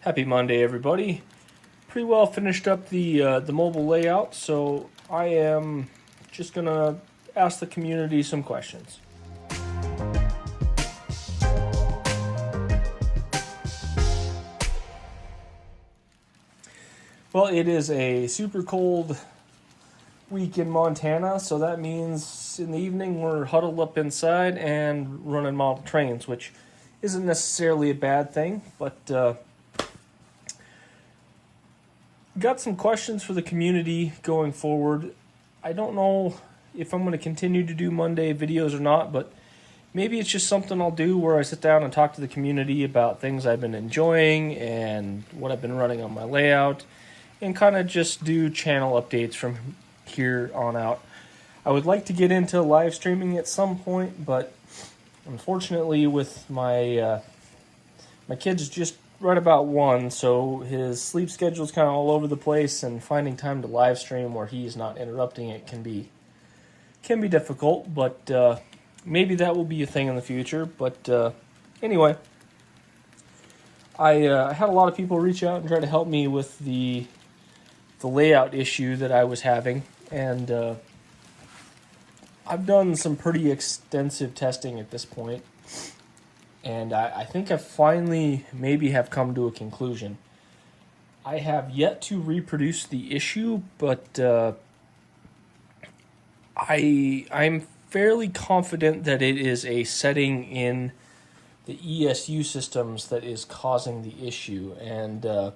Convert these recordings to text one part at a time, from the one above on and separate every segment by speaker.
Speaker 1: Happy Monday, everybody. Pretty well finished up the mobile layout, so I am just gonna ask the community some questions. Well, it is a super cold week in Montana, so that means in the evening we're huddled up inside and running model trains, which isn't necessarily a bad thing, but got some questions for the community going forward. I don't know if I'm going to continue to do Monday videos or not, but maybe it's just something I'll do where I sit down and talk to the community about things I've been enjoying and what I've been running on my layout, and kind of just do channel updates from here on out. I would like to get into live streaming at some point, but unfortunately with my kid's just right about 1, so his sleep schedule's kind of all over the place, and finding time to live stream where he's not interrupting it can be difficult, but maybe that will be a thing in the future. But anyway, I had a lot of people reach out and try to help me with the layout issue that I was having, and I've done some pretty extensive testing at this point, and I think I finally maybe have come to a conclusion. I have yet to reproduce the issue, but I'm fairly confident that it is a setting in the ESU systems that is causing the issue. And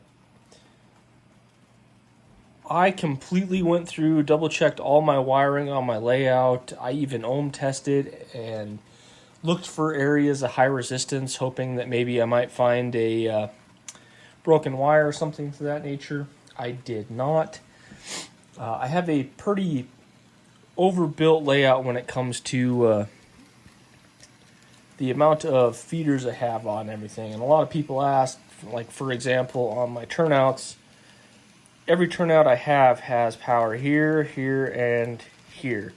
Speaker 1: I completely went through, double-checked all my wiring on my layout. I even ohm tested and looked for areas of high resistance, hoping that maybe I might find a broken wire or something to that nature. I did not. I have a pretty overbuilt layout when it comes to the amount of feeders I have on everything. And a lot of people ask, like for example, on my turnouts, every turnout I have has power here, here, and here.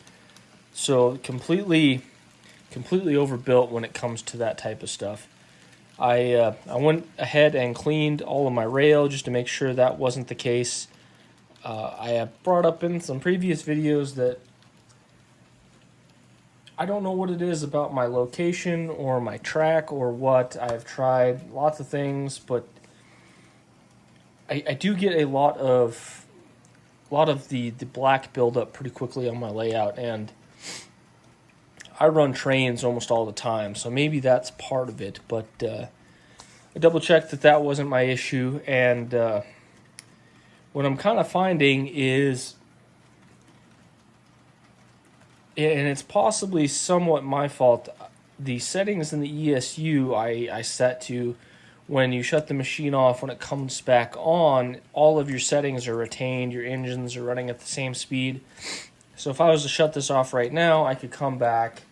Speaker 1: So completely overbuilt when it comes to that type of stuff. I went ahead and cleaned all of my rail just to make sure that wasn't the case. I have brought up in some previous videos that I don't know what it is about my location or my track or what. I've tried lots of things, but I do get a lot of the black buildup pretty quickly on my layout, and I run trains almost all the time, so maybe that's part of it. But I double-checked that wasn't my issue, and what I'm kind of finding is, and it's possibly somewhat my fault, the settings in the ESU I set to when you shut the machine off, when it comes back on, all of your settings are retained, your engines are running at the same speed. So if I was to shut this off right now, I could come back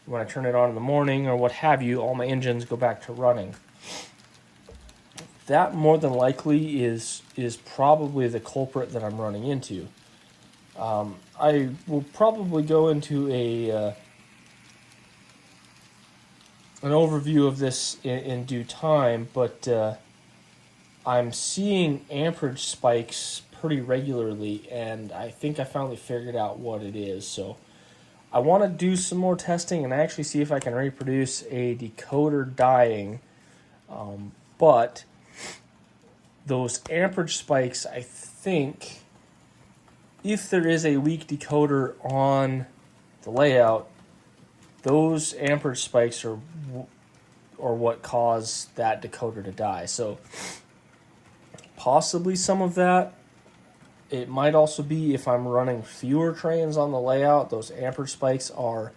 Speaker 1: when I turn it on in the morning or what have you, all my engines go back to running. That more than likely is probably the culprit that I'm running into. I will probably go into an overview of this in due time, but I'm seeing amperage spikes pretty regularly, and I think I finally figured out what it is. So I want to do some more testing and actually see if I can reproduce a decoder dying, but those amperage spikes, I think, if there is a weak decoder on the layout, those amperage spikes are what cause that decoder to die. So possibly some of that. It might also be if I'm running fewer trains on the layout, those amperage spikes are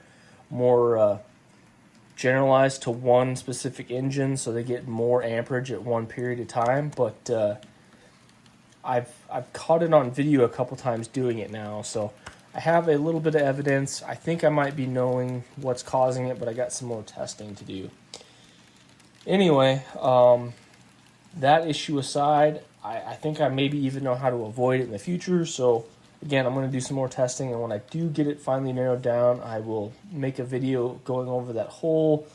Speaker 1: more generalized to one specific engine, so they get more amperage at one period of time. But I've caught it on video a couple times doing it now, so I have a little bit of evidence. I think I might be knowing what's causing it, but I got some more testing to do. Anyway, that issue aside, I think I maybe even know how to avoid it in the future. So again, I'm going to do some more testing, and when I do get it finally narrowed down, I will make a video going over that whole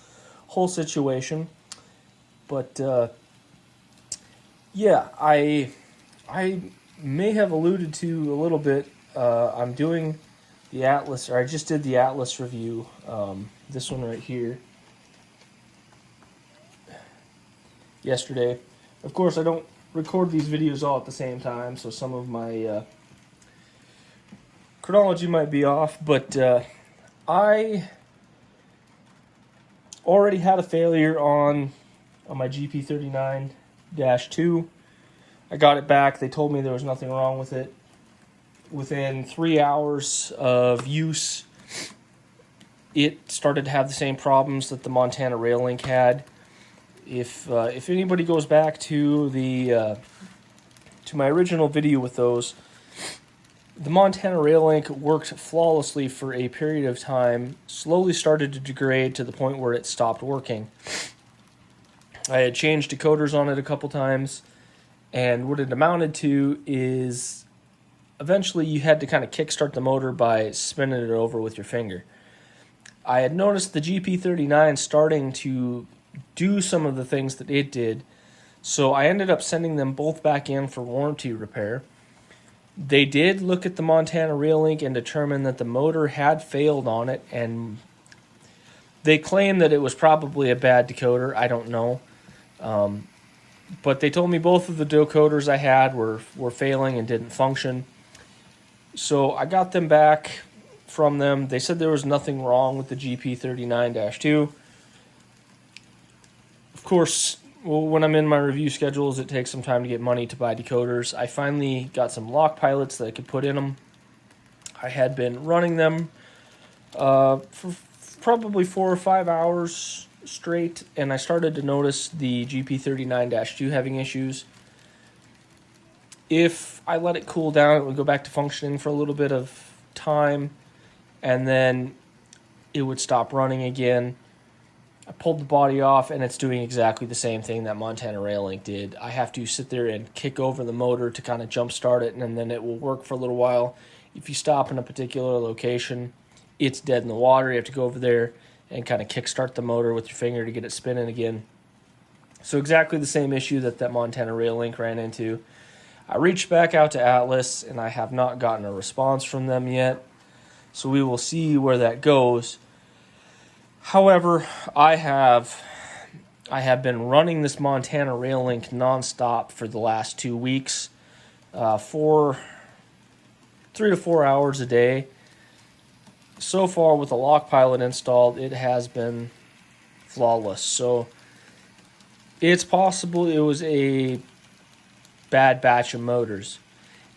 Speaker 1: situation. But Yeah, I may have alluded to a little bit. I'm doing the Atlas, or I just did the Atlas review. This one right here yesterday. Of course, I don't record these videos all at the same time, so some of my chronology might be off. But I already had a failure on my GP39-2. I got it back. They told me there was nothing wrong with it. Within 3 hours of use, it started to have the same problems that the Montana Rail Link had. If anybody goes back to the to my original video with those, the Montana Rail Link worked flawlessly for a period of time, slowly started to degrade to the point where it stopped working. I had changed decoders on it a couple times, and what it amounted to is eventually you had to kind of kickstart the motor by spinning it over with your finger. I had noticed the GP39 starting to do some of the things that it did, so I ended up sending them both back in for warranty repair. They did look at the Montana Rail Link and determine that the motor had failed on it, and they claim that it was probably a bad decoder. I don't know. But they told me both of the decoders I had were failing and didn't function. So I got them back from them. They said there was nothing wrong with the GP39-2. Of course, when I'm in my review schedules, it takes some time to get money to buy decoders. I finally got some lock pilots that I could put in them. I had been running them for probably 4 or 5 hours straight, and I started to notice the GP39-2 having issues. If I let it cool down, it would go back to functioning for a little bit of time, and then it would stop running again. I pulled the body off, and it's doing exactly the same thing that Montana Rail Link did. I have to sit there and kick over the motor to kind of jump start it, and then it will work for a little while. If you stop in a particular location, it's dead in the water. You have to go over there and kind of kickstart the motor with your finger to get it spinning again. So exactly the same issue that Montana Rail Link ran into. I reached back out to Atlas, and I have not gotten a response from them yet. So we will see where that goes. However, I have been running this Montana Rail Link nonstop for the last 2 weeks, 3 to 4 hours a day. So far, with the lock pilot installed, it has been flawless. So it's possible it was a bad batch of motors.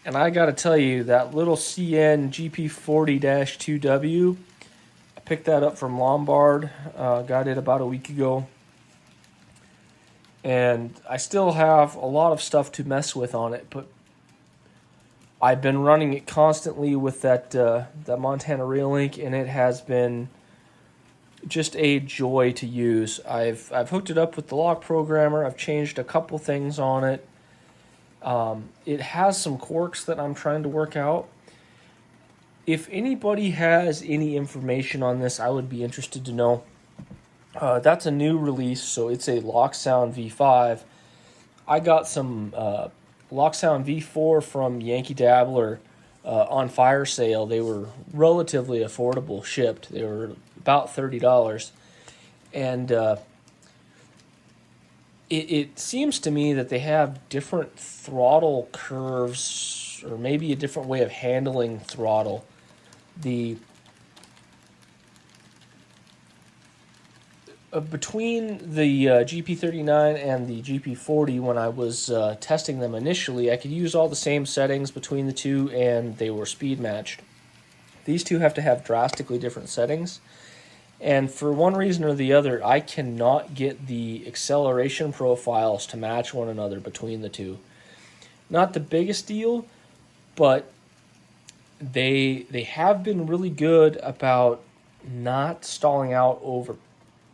Speaker 1: And I got to tell you, that little CN GP40-2W, I picked that up from Lombard, got it about a week ago. And I still have a lot of stuff to mess with on it, but I've been running it constantly with that Montana Rail Link, and it has been just a joy to use. I've hooked it up with the lock programmer. I've changed a couple things on it. It has some quirks that I'm trying to work out. If anybody has any information on this, I would be interested to know. That's a new release, so it's a Locksound V5. I got some Locksound V4 from Yankee Dabbler on fire sale. They were relatively affordable shipped. They were about $30. And it seems to me that they have different throttle curves, or maybe a different way of handling throttle. Between the GP39 and the GP40, when I was testing them initially, I could use all the same settings between the two, and they were speed matched. These two have to have drastically different settings, and for one reason or the other, I cannot get the acceleration profiles to match one another between the two. Not the biggest deal, but they have been really good about not stalling out over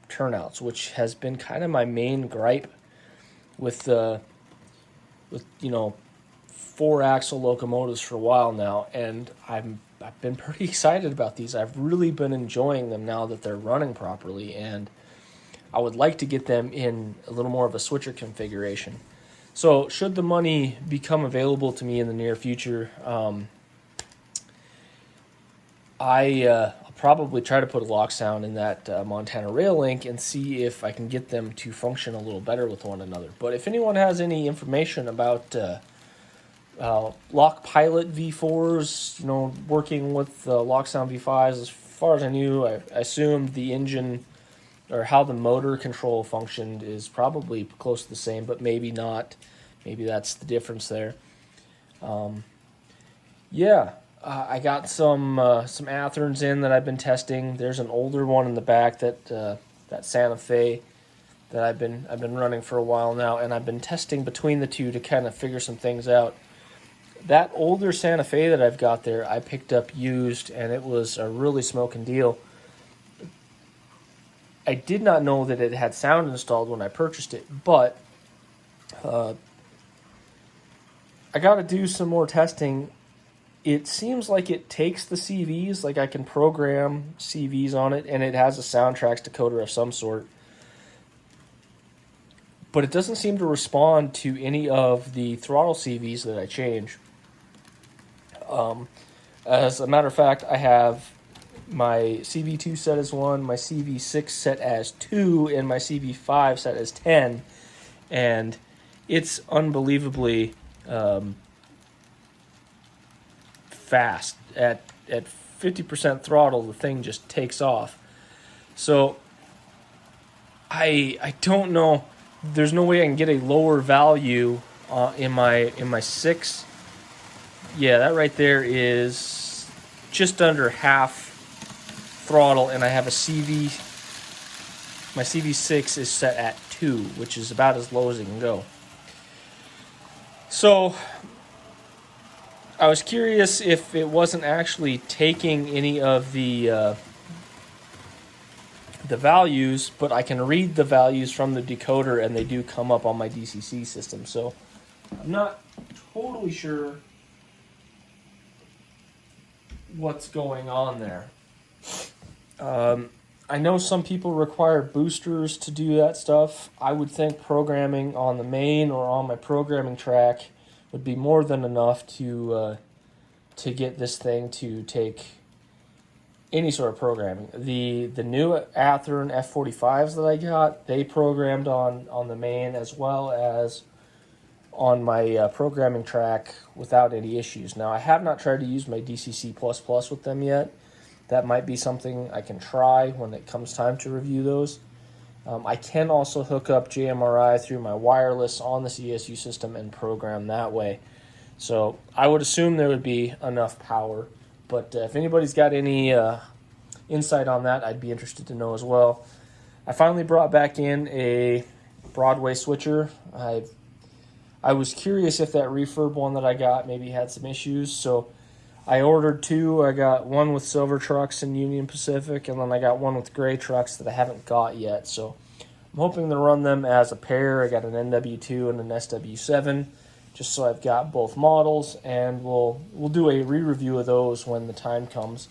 Speaker 1: turnouts, which has been kind of my main gripe with 4-axle locomotives for a while now, and I've been pretty excited about these. I've really been enjoying them now that they're running properly, and I would like to get them in a little more of a switcher configuration. So should the money become available to me in the near future, I'll probably try to put a lock sound in that Montana Rail link and see if I can get them to function a little better with one another. But if anyone has any information about Lock Pilot V4s, working with Lock Sound V5s, as far as I knew, I assumed the engine or how the motor control functioned is probably close to the same, but maybe not. Maybe that's the difference there. I got some Atherns in that I've been testing. There's an older one in the back that Santa Fe that I've been running for a while now, and I've been testing between the two to kind of figure some things out. That older Santa Fe that I've got there, I picked up used, and it was a really smoking deal. I did not know that it had sound installed when I purchased it, but I got to do some more testing. It seems like it takes the CVs, like I can program CVs on it, and it has a soundtracks decoder of some sort. But it doesn't seem to respond to any of the throttle CVs that I change. As a matter of fact, I have my CV2 set as 1, my CV6 set as 2, and my CV5 set as 10. And it's unbelievably fast. At 50% throttle, the thing just takes off. So I don't know. There's no way I can get a lower value in my 6. Yeah, that right there is just under half throttle, and I have a CV. My CV6 is set at 2, which is about as low as it can go. So I was curious if it wasn't actually taking any of the values, but I can read the values from the decoder, and they do come up on my DCC system. So I'm not totally sure what's going on there. I know some people require boosters to do that stuff. I would think programming on the main or on my programming track would be more than enough to get this thing to take any sort of programming. The new Athearn F45s that I got, they programmed on the main as well as on my programming track without any issues. Now, I have not tried to use my DCC++ with them yet. That might be something I can try when it comes time to review those. I can also hook up JMRI through my wireless on the CSU system and program that way. So I would assume there would be enough power. But if anybody's got any insight on that, I'd be interested to know as well. I finally brought back in a Broadway switcher. I was curious if that refurb one that I got maybe had some issues, so I ordered 2. I got one with silver trucks in Union Pacific, and then I got one with gray trucks that I haven't got yet. So I'm hoping to run them as a pair. I got an NW2 and an SW7, just so I've got both models, and we'll do a re-review of those when the time comes.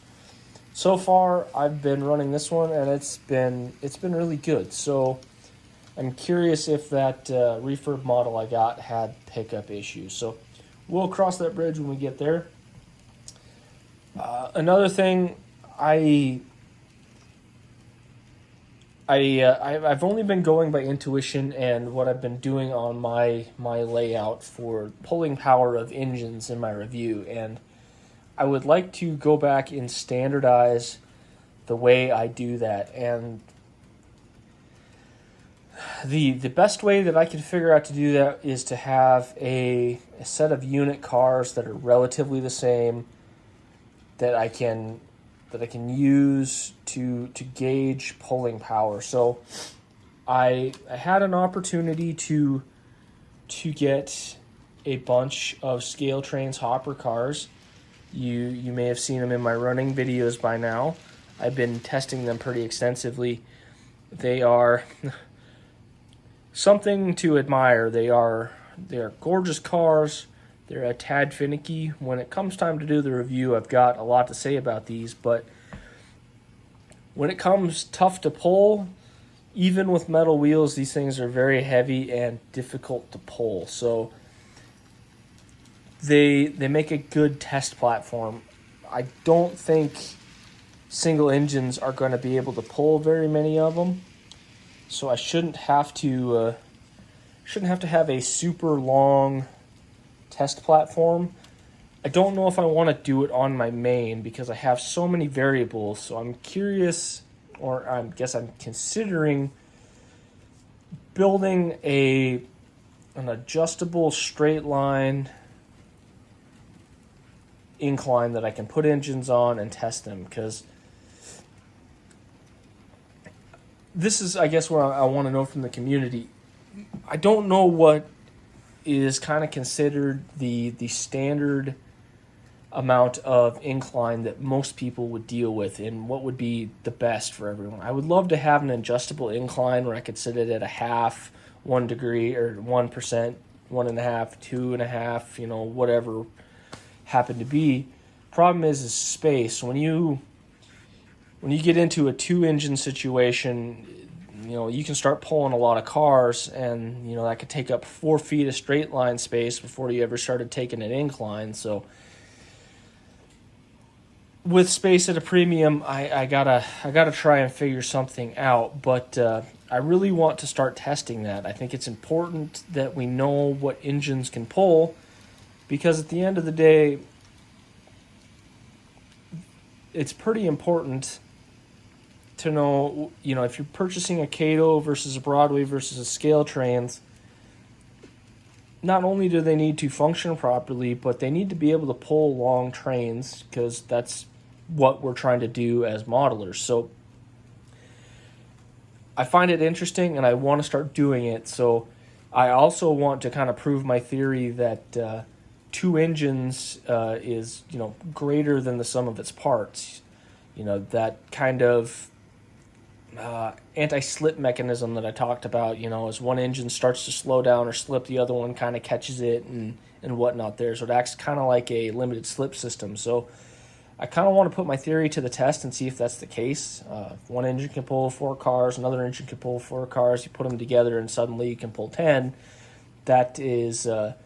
Speaker 1: So far, I've been running this one, and it's been really good. So I'm curious if that refurb model I got had pickup issues. So we'll cross that bridge when we get there. Another thing, I've only been going by intuition and what I've been doing on my layout for pulling power of engines in my review, and I would like to go back and standardize the way I do that. And the best way that I can figure out to do that is to have a set of unit cars that are relatively the same, that I can use to gauge pulling power. So I had an opportunity to get a bunch of Scale Trains hopper cars. You may have seen them in my running videos by now. I've been testing them pretty extensively. They are something to admire. They're gorgeous cars. They're a tad finicky. When it comes time to do the review, I've got a lot to say about these, but when it comes tough to pull, even with metal wheels, these things are very heavy and difficult to pull. So they make a good test platform. I don't think single engines are going to be able to pull very many of them. So I shouldn't have to have a super long test platform. I don't know if I want to do it on my main because I have so many variables. So I'm curious, or I guess I'm considering building an adjustable straight line incline that I can put engines on and test them, because this is, I guess, where I want to know from the community. I don't know what is kind of considered the standard amount of incline that most people would deal with, and what would be the best for everyone. I would love to have an adjustable incline where I could set it at a half, 1 degree, or 1%, 1.5, 2.5, whatever happened to be. Problem is space. When you get into a 2-engine situation, you can start pulling a lot of cars, and that could take up 4 feet of straight line space before you ever started taking an incline. So with space at a premium, I gotta try and figure something out. But I really want to start testing that. I think it's important that we know what engines can pull, because at the end of the day, it's pretty important to know, if you're purchasing a Kato versus a Broadway versus a Scale Trans, not only do they need to function properly, but they need to be able to pull long trains, because that's what we're trying to do as modelers. So I find it interesting, and I want to start doing it. So I also want to kind of prove my theory that 2 engines is greater than the sum of its parts. That kind of anti-slip mechanism that I talked about, as one engine starts to slow down or slip, the other one kind of catches it and whatnot there. So it acts kind of like a limited slip system. So I kind of want to put my theory to the test and see if that's the case. One engine can pull 4 cars, another engine can pull 4 cars. You put them together and suddenly you can pull 10. That is a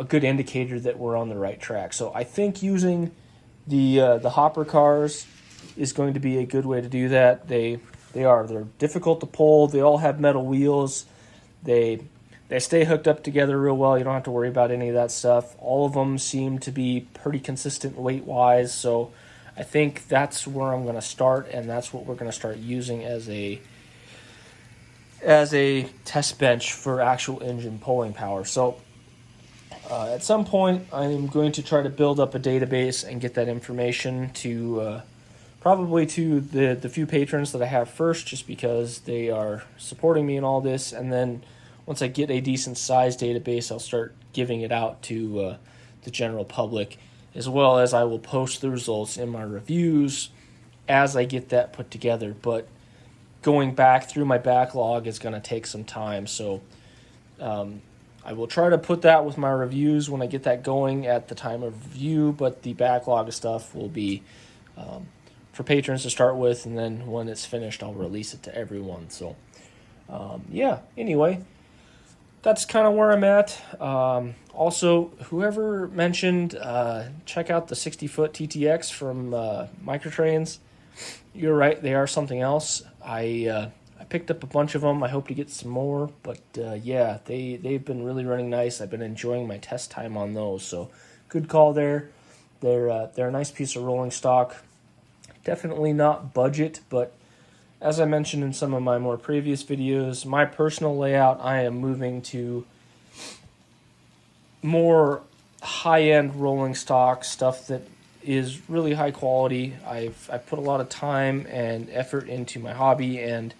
Speaker 1: good indicator that we're on the right track. So I think using the hopper cars is going to be a good way to do that. They're difficult to pull. They all have metal wheels. They stay hooked up together real well. You don't have to worry about any of that stuff. All of them seem to be pretty consistent weight-wise, so I think that's where I'm going to start, and that's what we're going to start using as a test bench for actual engine pulling power. So at some point, I'm going to try to build up a database and get that information to probably to the few patrons that I have first, just because they are supporting me in all this, and then once I get a decent size database, I'll start giving it out to the general public, as well as I will post the results in my reviews as I get that put together. But going back through my backlog is going to take some time, so I will try to put that with my reviews when I get that going at the time of review, but the backlog of stuff will be for patrons to start with, and then when it's finished, I'll release it to everyone. So anyway, that's kind of where I'm at. Also, whoever mentioned check out the 60-foot TTX from Microtrains. You're right, they are something else. I picked up a bunch of them. I hope to get some more, but they've been really running nice. I've been enjoying my test time on those, so good call there. They're a nice piece of rolling stock. Definitely not budget, but as I mentioned in some of my more previous videos, my personal layout, I am moving to more high-end rolling stock, stuff that is really high quality. I've put a lot of time and effort into my hobby, and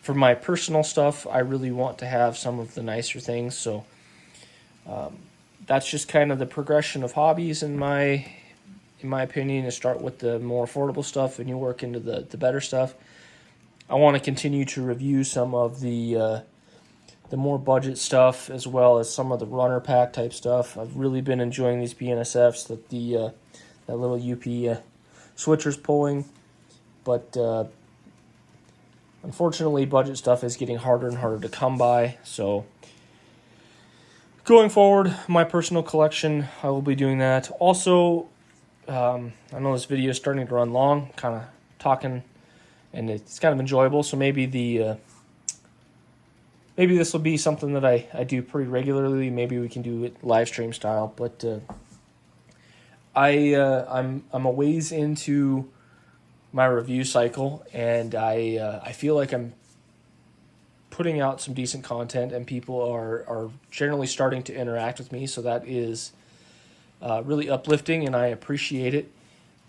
Speaker 1: for my personal stuff, I really want to have some of the nicer things. So that's just kind of the progression of hobbies in my opinion. You start with the more affordable stuff and you work into the better stuff. I want to continue to review some of the more budget stuff, as well as some of the runner pack type stuff. I've really been enjoying these BNSFs that that little UP switcher's pulling, but unfortunately, budget stuff is getting harder and harder to come by. So going forward, my personal collection, I will be doing that. Also, I know this video is starting to run long, kind of talking, and it's kind of enjoyable. So maybe maybe this will be something that I do pretty regularly. Maybe we can do it live stream style. But I'm a ways into my review cycle, and I feel like I'm putting out some decent content, and people are generally starting to interact with me. So that is really uplifting, and I appreciate it.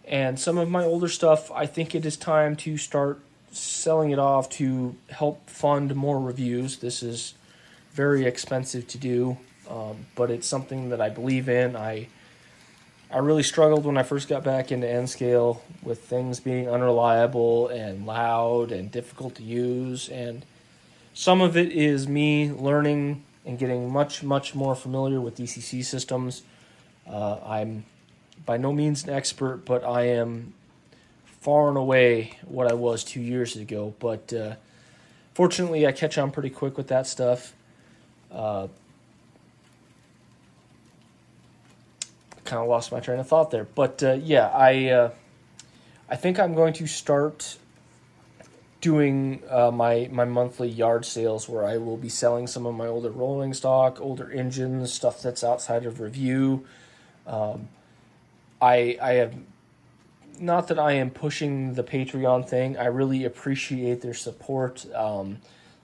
Speaker 1: And some of my older stuff, I think it is time to start selling it off to help fund more reviews. This is very expensive to do, but it's something that I believe in. I really struggled when I first got back into N-Scale with things being unreliable and loud and difficult to use. And some of it is me learning and getting much, much more familiar with DCC systems. I'm by no means an expert, but I am far and away what I was 2 years ago. But fortunately, I catch on pretty quick with that stuff. Kind of lost my train of thought there. But yeah, I think I'm going to start doing my monthly yard sales, where I will be selling some of my older rolling stock, older engines, stuff that's outside of review. I have, not that I am pushing the Patreon thing. I really appreciate their support.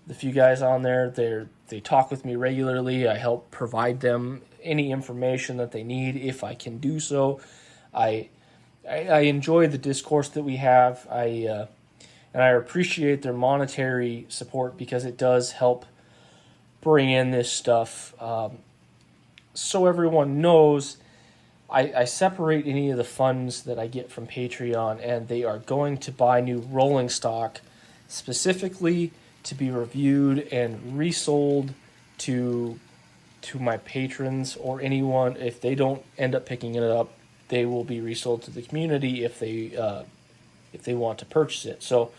Speaker 1: The few guys on there, they talk with me regularly. I help provide them any information that they need if I can do so. I enjoy the discourse that we have. And I appreciate their monetary support, because it does help bring in this stuff. So everyone knows, I separate any of the funds that I get from Patreon, and they are going to buy new rolling stock, specifically to be reviewed and resold to my patrons, or anyone. If they don't end up picking it up, they will be resold to the community if they want to purchase it. So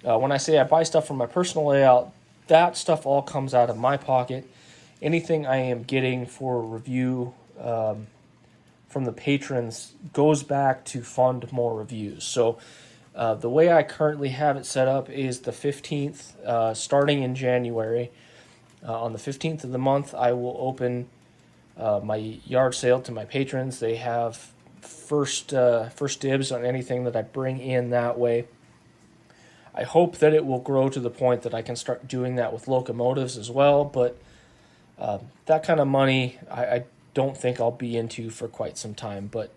Speaker 1: when I say I buy stuff from my personal layout, that stuff all comes out of my pocket. Anything I am getting for review from the patrons goes back to fund more reviews. So the way I currently have it set up is the 15th, starting in January. On the 15th of the month, I will open my yard sale to my patrons. They have first dibs on anything that I bring in that way. I hope that it will grow to the point that I can start doing that with locomotives as well, but that kind of money I don't think I'll be into for quite some time. But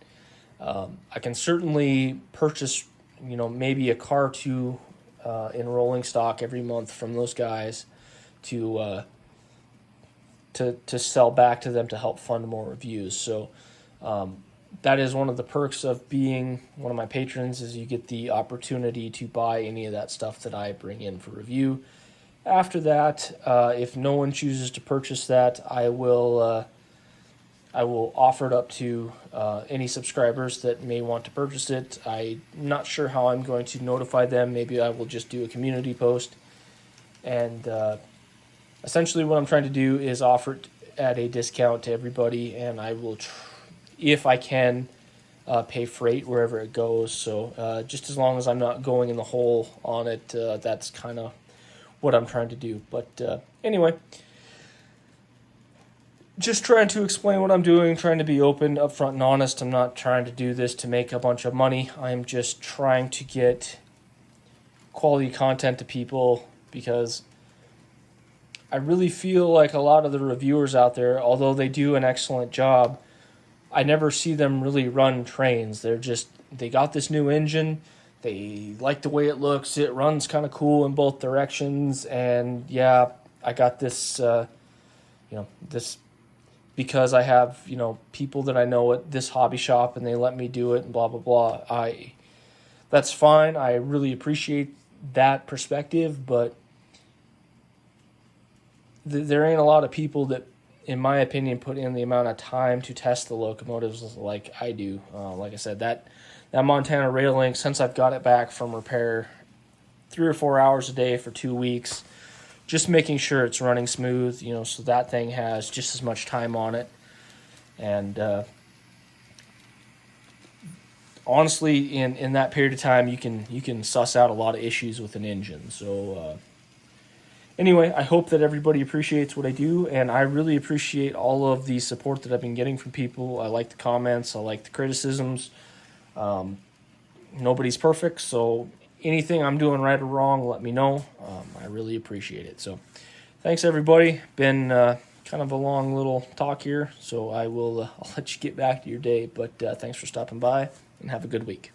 Speaker 1: I can certainly purchase, maybe a car or two in rolling stock every month from those guys to sell back to them to help fund more reviews. So that is one of the perks of being one of my patrons, is you get the opportunity to buy any of that stuff that I bring in for review. After that, if no one chooses to purchase that, I will offer it up to any subscribers that may want to purchase it. I'm not sure how I'm going to notify them. Maybe I will just do a community post. And essentially what I'm trying to do is offer it at a discount to everybody, and I will, if I can, pay freight wherever it goes. So just as long as I'm not going in the hole on it, that's kind of what I'm trying to do. But anyway, just trying to explain what I'm doing, trying to be open, upfront, and honest. I'm not trying to do this to make a bunch of money. I'm just trying to get quality content to people, because I really feel like a lot of the reviewers out there, although they do an excellent job, I never see them really run trains. They this new engine, they like the way it looks, it runs kind of cool in both directions, and yeah, I got this, this because I have, people that I know at this hobby shop, and they let me do it, and blah, blah, blah. That's fine. I really appreciate that perspective, but there ain't a lot of people that, in my opinion, put in the amount of time to test the locomotives like I do. Like I said, that Montana Rail Link, since I've got it back from repair 3 or 4 hours a day for 2 weeks, just making sure it's running smooth, so that thing has just as much time on it. And honestly, in that period of time, you can suss out a lot of issues with an engine. So anyway, I hope that everybody appreciates what I do, and I really appreciate all of the support that I've been getting from people. I like the comments, I like the criticisms. Nobody's perfect, so anything I'm doing right or wrong, let me know. I really appreciate it. So thanks, everybody. Been kind of a long little talk here, so I'll let you get back to your day, but thanks for stopping by, and have a good week.